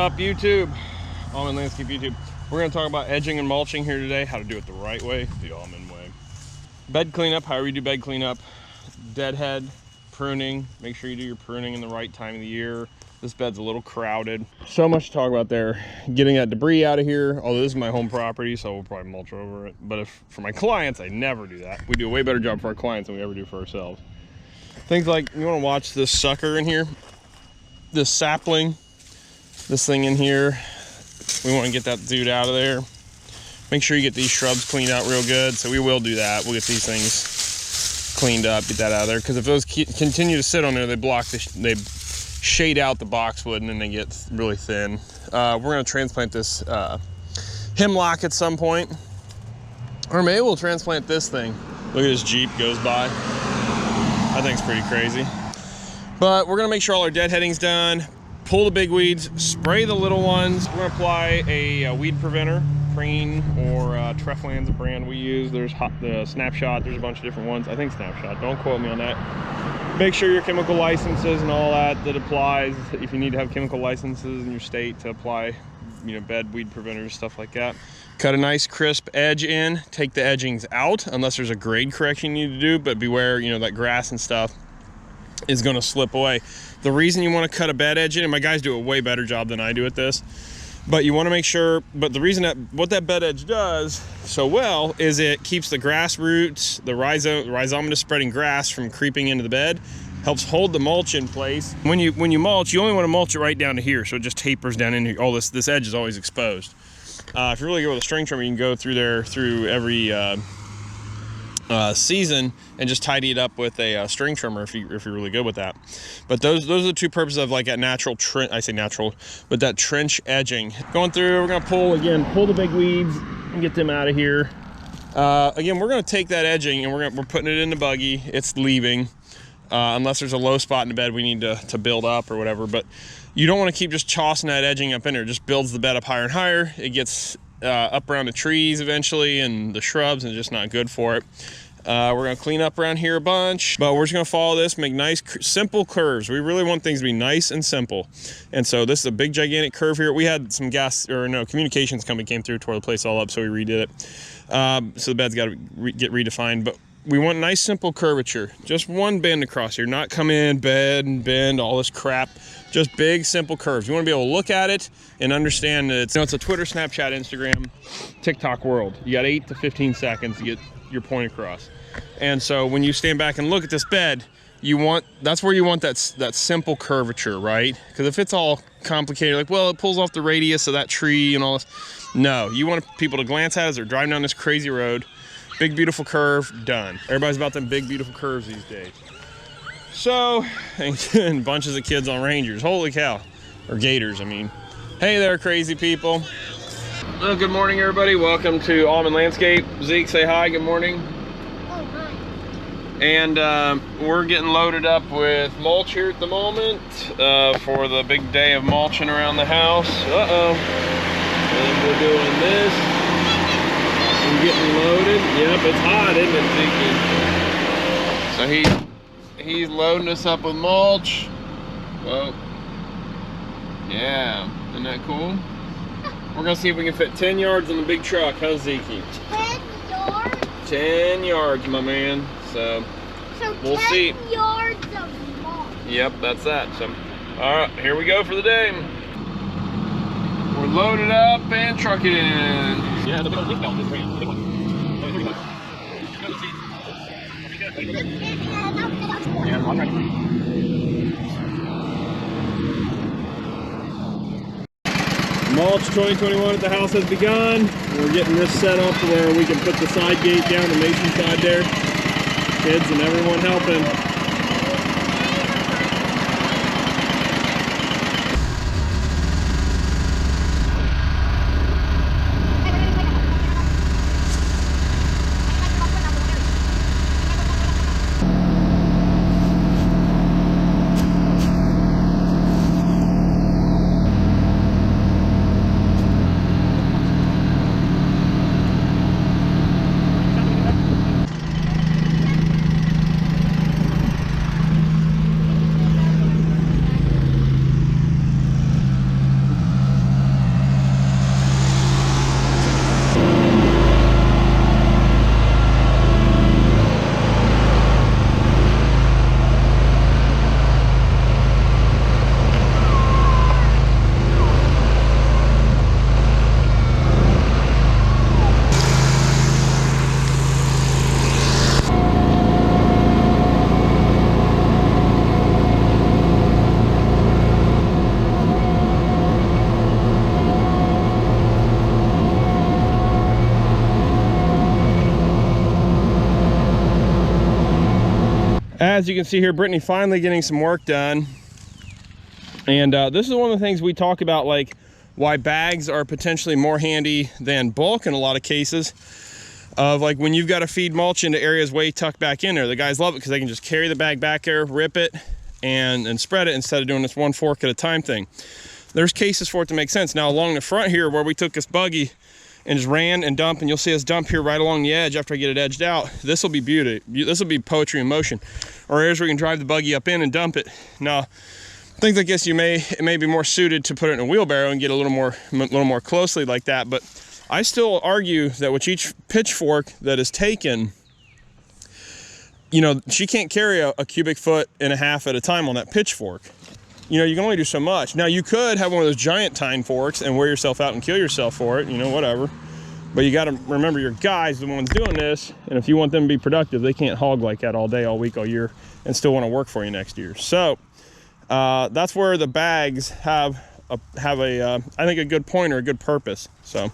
up, YouTube? Almond Landscape YouTube. We're going to talk about edging and mulching here today, how to do it the right way, the almond way. Bed cleanup, however you do bed cleanup. Deadhead, pruning. Make sure you do your pruning in the right time of the year. This bed's a little crowded. So much to talk about there. Getting that debris out of here. Although this is my home property, so we'll probably mulch over it. But for my clients, I never do that. We do a way better job for our clients than we ever do for ourselves. Things like, you want to watch this sucker in here. This sapling. This thing in here. We want to get that dude out of there. Make sure you get these shrubs cleaned out real good. So we will do that. We'll get these things cleaned up, get that out of there. Because if those continue to sit on there, they block they shade out the boxwood and then they get really thin. We're going to transplant this hemlock at some point. Or maybe we'll transplant this thing. Look at this Jeep goes by. I think it's pretty crazy. But we're going to make sure all our deadheading's done. Pull the big weeds, spray the little ones. We're going to apply a weed preventer. Preen or Treflan's a brand we use. There's the Snapshot. There's a bunch of different ones. I think Snapshot. Don't quote me on that. Make sure your chemical licenses and all that applies. If you need to have chemical licenses in your state to apply, you know, bed weed preventers, stuff like that. Cut a nice crisp edge in. Take the edgings out unless there's a grade correction you need to do. But beware, you know, that grass and stuff is going to slip away. The reason you want to cut a bed edge in, and my guys do a way better job than I do at this, but you want to make sure, but the reason that what that bed edge does so well is it keeps the grass roots, the rhizomatous spreading grass from creeping into the bed, helps hold the mulch in place. When you mulch, you only want to mulch it right down to here, so it just tapers down in here. All this edge is always exposed. If you really go with a string trimmer, you can go through there through every season and just tidy it up with a string trimmer if you're really good with that. But those are the two purposes of like a natural trench. I say natural, but that trench edging. Going through, we're gonna pull the big weeds and get them out of here. Again, we're gonna take that edging and we're putting it in the buggy. It's leaving unless there's a low spot in the bed we need to build up or whatever. But you don't want to keep just tossing that edging up in there. It just builds the bed up higher and higher. It gets up around the trees eventually and the shrubs, and it's just not good for it. We're going to clean up around here a bunch, but we're just going to follow this, make nice simple curves. We really want things to be nice and simple. And so this is a big gigantic curve here. We had some communications company came through, tore the place all up, so we redid it. So the bed's got to get redefined, but we want nice simple curvature. Just one bend across here, not come in, bend, all this crap. Just big, simple curves. You want to be able to look at it and understand that it's a Twitter, Snapchat, Instagram, TikTok world. You got 8 to 15 seconds to get your point across. And so when you stand back and look at this bed, that's where you want that simple curvature, right? Because if it's all complicated, like, well, it pulls off the radius of that tree and all this. No, you want people to glance at it as they're driving down this crazy road. Big, beautiful curve, done. Everybody's about them big, beautiful curves these days. So, and bunches of kids on Rangers. Holy cow. Or Gators, I mean. Hey there, crazy people. Well, good morning, everybody. Welcome to Almond Landscape. Zeke, say hi. Good morning. Oh, hi. And we're getting loaded up with mulch here at the moment for the big day of mulching around the house. Uh-oh. And we're doing this. We're getting loaded. Yep, it's hot, isn't it, Zeke? So he's loading us up with mulch. Whoa. Yeah, isn't that cool? We're gonna see if we can fit 10 yards on the big truck. How's Zeke? 10 yards? 10 yards, my man. So we'll see. 10 yards of mulch. Yep, that's that. So, all right, here we go for the day. We're loaded up and truck it in. Yeah, the big belt is great. Big one. Yeah, I'll try. Mulch 2021 at the house has begun. We're getting this set up where we can put the side gate down, the mason side there. Kids and everyone helping. As you can see here, Brittany finally getting some work done. And this is one of the things we talk about, like why bags are potentially more handy than bulk in a lot of cases. Of like when you've got to feed mulch into areas way tucked back in there, the guys love it because they can just carry the bag back there, rip it, and spread it instead of doing this one fork at a time thing. There's cases for it to make sense. Now along the front here where we took this buggy and just ran and dumped, and you'll see us dump here right along the edge after I get it edged out. This will be beauty. This will be poetry in motion. Or areas where you can drive the buggy up in and dump it. Now, things like this, it may be more suited to put it in a wheelbarrow and get a little more closely like that. But I still argue that with each pitchfork that is taken, you know, she can't carry a cubic foot and a half at a time on that pitchfork. You know, you can only do so much. Now, you could have one of those giant tine forks and wear yourself out and kill yourself for it, you know, whatever. But you got to remember your guys, the ones doing this, and if you want them to be productive, they can't hog like that all day, all week, all year, and still want to work for you next year. So that's where the bags have I think a good point or a good purpose. So